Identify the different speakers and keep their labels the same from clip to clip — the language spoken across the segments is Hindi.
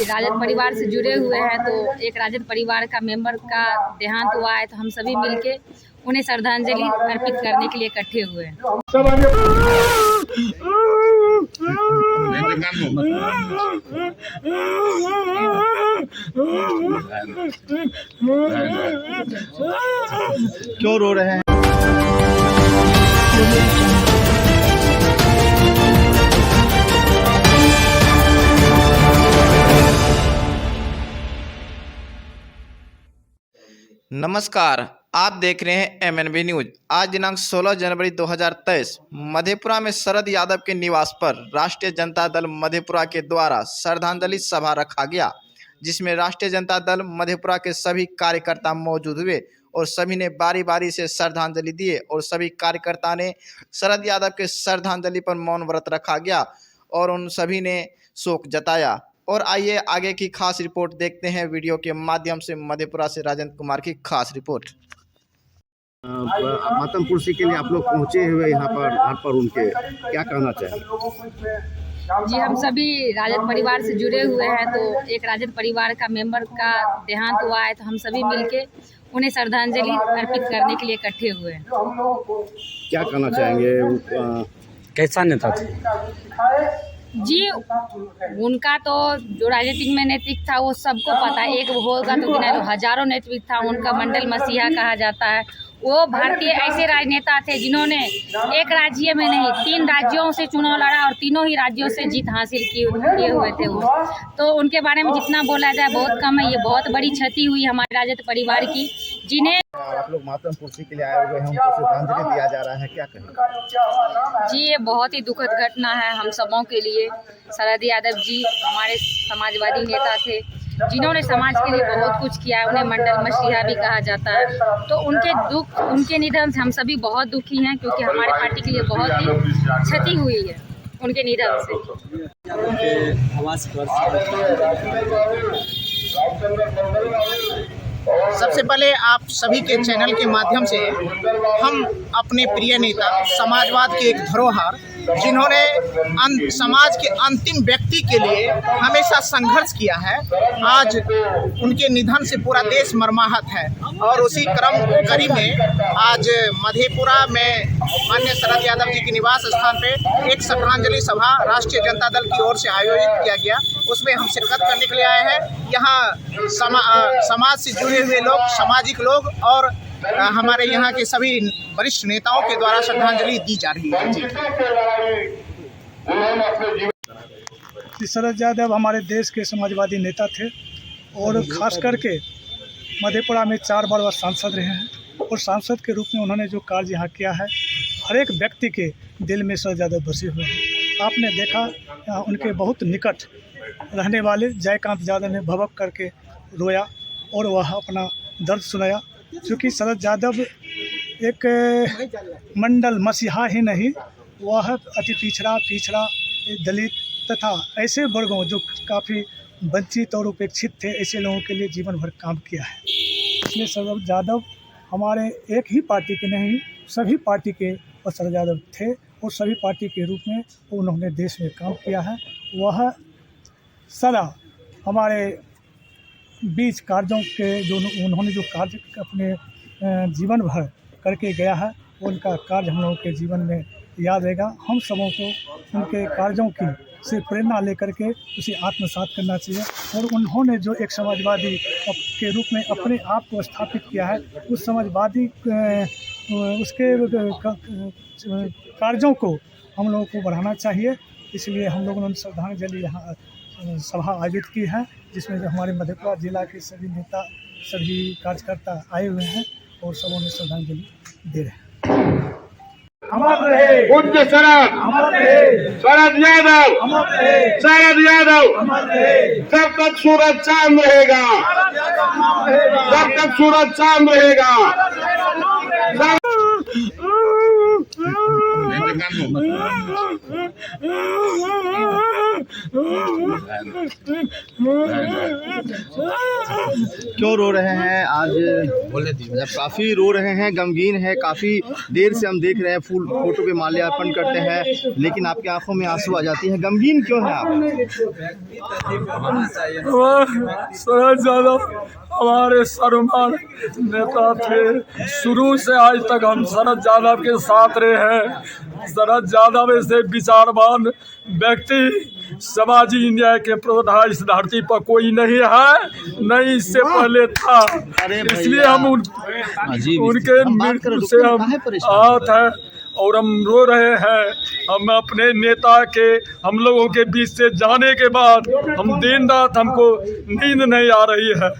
Speaker 1: राजद परिवार से जुड़े हुए हैं, तो एक राजद परिवार का मेंबर का देहांत हुआ है, तो हम सभी मिलके उन्हें श्रद्धांजलि अर्पित करने के लिए इकट्ठे हुए हैं।
Speaker 2: क्यों रो रहे हैं? नमस्कार, आप देख रहे हैं MNB न्यूज। आज दिनांक 16 जनवरी 2023 मधेपुरा में शरद यादव के निवास पर राष्ट्रीय जनता दल मधेपुरा के द्वारा श्रद्धांजलि सभा रखा गया, जिसमें राष्ट्रीय जनता दल मधेपुरा के सभी कार्यकर्ता मौजूद हुए और सभी ने बारी बारी से श्रद्धांजलि दिए और सभी कार्यकर्ता ने शरद यादव के श्रद्धांजलि पर मौन व्रत रखा गया और उन सभी ने शोक जताया। और आइए आगे की खास रिपोर्ट देखते हैं वीडियो के माध्यम से। मधेपुरा से राजेंद्र कुमार की खास रिपोर्ट।
Speaker 3: मातमपुरसी के लिए आप लोग पहुंचे हुए यहाँ पर घर पर, उनके क्या कहना चाहिए?
Speaker 1: जी, हम सभी राजद परिवार से जुड़े हुए हैं, तो एक राजद परिवार का मेंबर का देहांत हुआ है, तो हम सभी मिलके उन्हें श्रद्धांजलि अर्पित करने के लिए इकट्ठे हुए हैं।
Speaker 3: क्या कहना चाहेंगे?
Speaker 2: कैसा नेता थे
Speaker 1: जी? उनका तो जो राजनीतिक में नेतृत्व था वो सबको पता है, एक होगा तो गिना जो हजारों नेतृत्व था। उनका मंडल मसीहा कहा जाता है। वो भारतीय ऐसे राजनेता थे जिन्होंने एक राज्य में नहीं 3 राज्यों से चुनाव लड़ा और तीनों ही राज्यों से जीत हासिल किए हुए थे वो। तो उनके बारे में जितना बोला जाए बहुत कम है। ये बहुत बड़ी क्षति हुई हमारे राजद परिवार की, जिन्हें
Speaker 3: आप लोग मातमपुरसी के लिए आए हुए हैं, उनको श्रद्धांजलि दिया जा रहा है, क्या कहेंगे?
Speaker 1: जी, ये बहुत ही दुखद घटना है हम सबों के लिए। शरद यादव जी हमारे समाजवादी नेता थे जिन्होंने समाज के लिए बहुत कुछ किया है। उन्हें मंडल मसीहा भी कहा जाता है। तो उनके निधन से हम सभी बहुत दुखी हैं, क्योंकि हमारे पार्टी के लिए बहुत ही क्षति हुई है उनके निधन से।
Speaker 4: सबसे पहले आप सभी के चैनल के माध्यम से हम अपने प्रिय नेता, समाजवाद के एक धरोहर, जिन्होंने समाज के अंतिम व्यक्ति के लिए हमेशा संघर्ष किया है, आज उनके निधन से पूरा देश मर्माहत है। और उसी कड़ी में आज मधेपुरा में माननीय शरद यादव जी के निवास स्थान पे एक श्रद्धांजलि सभा राष्ट्रीय जनता दल की ओर से आयोजित किया गया। उसमें हम शिरकत करने के लिए आए हैं। यहाँ समाज से जुड़े हुए लोग, सामाजिक लोग और हमारे यहाँ के सभी वरिष्ठ नेताओं के द्वारा श्रद्धांजलि दी जा रही है।
Speaker 5: शरद यादव हमारे देश के समाजवादी नेता थे और ख़ास करके मधेपुरा में 4 बार वह सांसद रहे हैं और सांसद के रूप में उन्होंने जो कार्य यहाँ किया है, हर एक व्यक्ति के दिल में शरद यादव बसे हुए हैं। आपने देखा उनके बहुत निकट रहने वाले जयकांत यादव ने भवक करके रोया और वह अपना दर्द सुनाया, क्योंकि शरद यादव एक मंडल मसीहा ही नहीं, वह अति पिछड़ा दलित तथा ऐसे वर्गों जो काफ़ी वंचित और उपेक्षित थे, ऐसे लोगों के लिए जीवन भर काम किया है। इसलिए शरद यादव हमारे एक ही पार्टी के नहीं, सभी पार्टी के और शरद यादव थे और सभी पार्टी के रूप में उन्होंने देश में काम किया है। वह सदा हमारे बीच कार्यों के जो उन्होंने जो कार्य अपने जीवन भर करके गया है, उनका कार्य हम लोगों के जीवन में याद रहेगा। हम सबों को उनके कार्यों की से प्रेरणा लेकर के उसे आत्मसात करना चाहिए। और उन्होंने जो एक समाजवादी के रूप में अपने आप को स्थापित किया है, उस समाजवादी उसके कार्यों को हम लोगों को बढ़ाना चाहिए। इसलिए हम लोगों ने श्रद्धांजलि यहाँ सभा आयोजित की है, जिसमें जो हमारे मधेपुरा जिला के सभी नेता, सभी कार्यकर्ता आए हुए हैं और सबों ने श्रद्धांजलि दे रहे हैं।
Speaker 6: पूज्य शरद यादव जब तक सूरज चांद रहेगा, जब तक सूरज चांद रहेगा।
Speaker 3: क्यों रो रहे हैं आज? काफी रो रहे हैं, गमगीन है। काफी देर से हम देख रहे हैं, फूल फोटो पे माल्यार्पण करते हैं, लेकिन आपकी आंखों में आंसू आ जाती है। गमगीन क्यों है आप?
Speaker 7: शरद यादव हमारे सर्वमान्य नेता थे। शुरू से आज तक हम शरद यादव के साथ रहे हैं। शरद यादव ऐसे विचारवान व्यक्ति, समाजी न्याय के पुरोधा इस धरती पर कोई नहीं है, नहीं इससे पहले था। इसलिए हम उनके मृत्यु से हम आहत हैं और हम रो रहे हैं। हम अपने नेता के हम लोगों के बीच से जाने के बाद हम दिन रात हमको नींद नहीं आ रही है।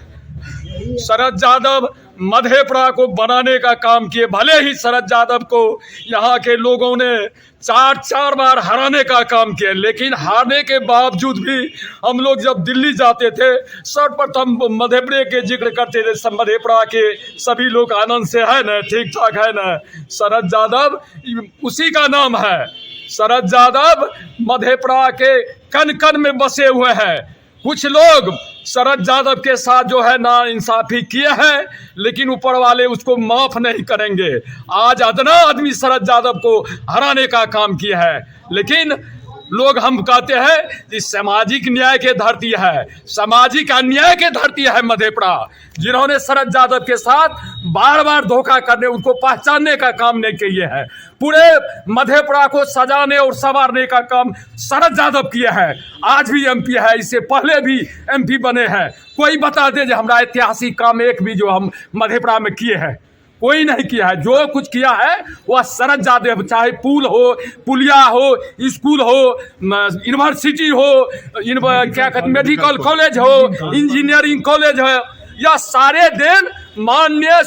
Speaker 7: शरद यादव मधेपुरा को बनाने का काम किए। भले ही शरद यादव को यहाँ के लोगों ने चार बार हराने का काम किया, लेकिन हारने के बावजूद भी हम लोग जब दिल्ली जाते थे सर्वप्रथम मधेपुरा के जिक्र करते थे। सब मधेपुरा के सभी लोग आनंद से है ना, ठीक ठाक है ना। शरद यादव उसी का नाम है। शरद यादव मधेपुरा के कन कन में बसे हुए हैं। कुछ लोग शरद यादव के साथ जो है ना इंसाफी किए हैं, लेकिन ऊपर वाले उसको माफ नहीं करेंगे। आज अदना आदमी शरद यादव को हराने का काम किया है, लेकिन लोग हम कहते हैं कि सामाजिक न्याय के धरती है, सामाजिक अन्याय के धरती है मधेपुरा। जिन्होंने शरद यादव के साथ बार बार धोखा करने, उनको पहचानने का काम नहीं किए हैं। पूरे मधेपुरा को सजाने और संवारने का काम शरद यादव किए हैं। आज भी एमपी है, इससे पहले भी एमपी बने हैं। कोई बता दे जो हमारा ऐतिहासिक काम एक भी जो हम मधेपुरा में किए हैं, कोई नहीं किया है। जो कुछ किया है वह शरद यादव, चाहे पुल हो, पुलिया हो, स्कूल हो, यूनिवर्सिटी हो, क्या कहते मेडिकल कॉलेज हो, इंजीनियरिंग कॉलेज हो, यह सारे दिन माननीय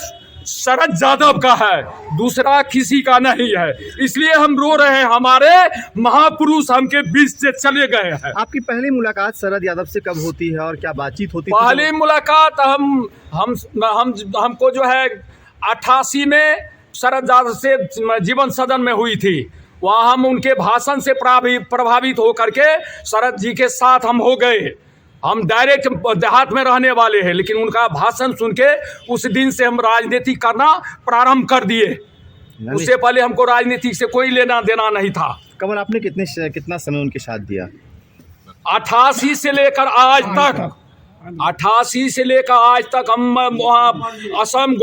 Speaker 7: शरद यादव का है, दूसरा किसी का नहीं है। इसलिए हम रो रहे हैं, हमारे महापुरुष हमके बीच से चले गए हैं।
Speaker 3: आपकी पहली मुलाकात शरद यादव से कब होती है और क्या बातचीत होती है?
Speaker 7: पहली मुलाकात हमको जो है 88 में शरद यादव से जीवन सदन में हुई थी। वहाँ हम उनके भाषण से प्रभावित होकर के शरद जी के साथ हम हो गए। हम डायरेक्ट देहात में रहने वाले हैं, लेकिन उनका भाषण सुन के उस दिन से हम राजनीति करना प्रारंभ कर दिए। उससे पहले हमको राजनीति से कोई लेना देना नहीं था।
Speaker 3: कमल, आपने कितना समय उनके साथ दिया?
Speaker 7: 88 से लेकर आज तक, 88 से लेकर आज तक हम वहाँ असम,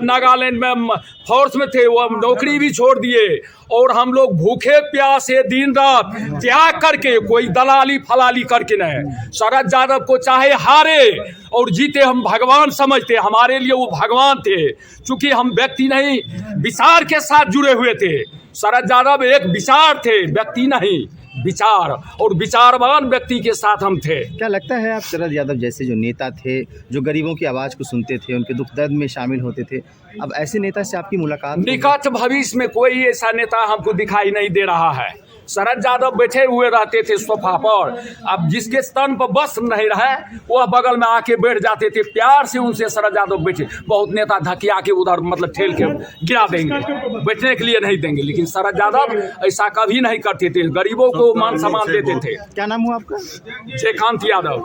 Speaker 7: नागालैंड में फोर्स में थे। वो नौकरी भी छोड़ दिए और हम लोग भूखे प्यासे दिन रात त्याग करके, कोई दलाली फलाली करके नहीं। शरद यादव को चाहे हारे और जीते हम भगवान समझते, हमारे लिए वो भगवान थे। चूंकि हम व्यक्ति नहीं, विचार के साथ जुड़े हुए थे। शरद यादव एक विचार थे, व्यक्ति नहीं, विचार, और विचारवान व्यक्ति के साथ हम थे।
Speaker 3: क्या लगता है आप शरद यादव जैसे जो नेता थे, जो गरीबों की आवाज़ को सुनते थे, उनके दुख दर्द में शामिल होते थे, अब ऐसे नेता से आपकी मुलाकात?
Speaker 7: निकट भविष्य में कोई ऐसा नेता हमको दिखाई नहीं दे रहा है। शरद यादव बैठे हुए रहते थे सोफा पर, अब जिसके स्तन पर बस नहीं रहे वह बगल में आके बैठ जाते थे। प्यार से उनसे शरद यादव बैठे। बहुत नेता धकिया के उधर मतलब ठेल के गिरा देंगे, बैठने के लिए नहीं देंगे, लेकिन शरद यादव ऐसा कभी नहीं करते थे। गरीबों को मान सम्मान देते थे।
Speaker 3: क्या नाम हुआ आपका?
Speaker 7: जयकांत यादव।